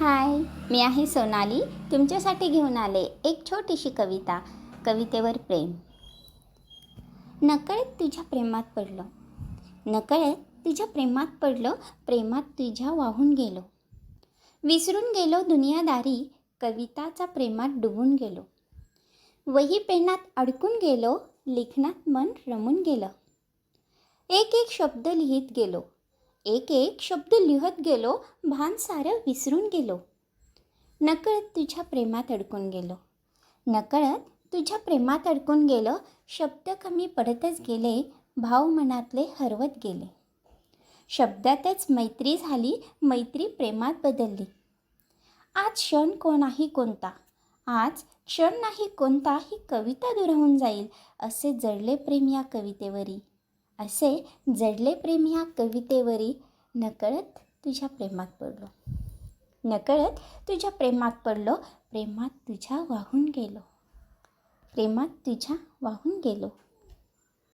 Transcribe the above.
हाय, मी आहे सोनाली. तुमच्यासाठी घेऊन आले एक छोटीशी कविता. कवितेवर प्रेम. नकळत तुझ्या प्रेमात पडलो, नकळत तुझ्या प्रेमात पडलो, प्रेमात तुझ्या वाहून गेलो. विसरून गेलो दुनियादारी, कविताचा प्रेमात डुबून गेलो. वही पेनात अडकून गेलो, लेखनात मन रमून गेलं. एक एक शब्द लिहित गेलो, एक एक शब्द लिहत गेलो, भान सारं विसरून गेलो. नकळत तुझ्या प्रेमात अडकून गेलो, नकळत तुझ्या प्रेमात अडकून गेलो. शब्द कमी पडतच गेले, भाव मनातले हरवत गेले. शब्दातच मैत्री झाली, मैत्री प्रेमात बदलली. आज क्षण कोणाही कोणता, आज क्षण नाही कोणता, ही कविता दुरावून जाईल. असे जडले प्रेम या कवितेवरी, असे जडले प्रेम या कवितेवरी. नकळत तुझ्या प्रेमात पडलो, नकळत तुझ्या प्रेमात पडलो, प्रेमात तुझ्या वाहून गेलो, प्रेमात तुझ्या वाहून गेलो.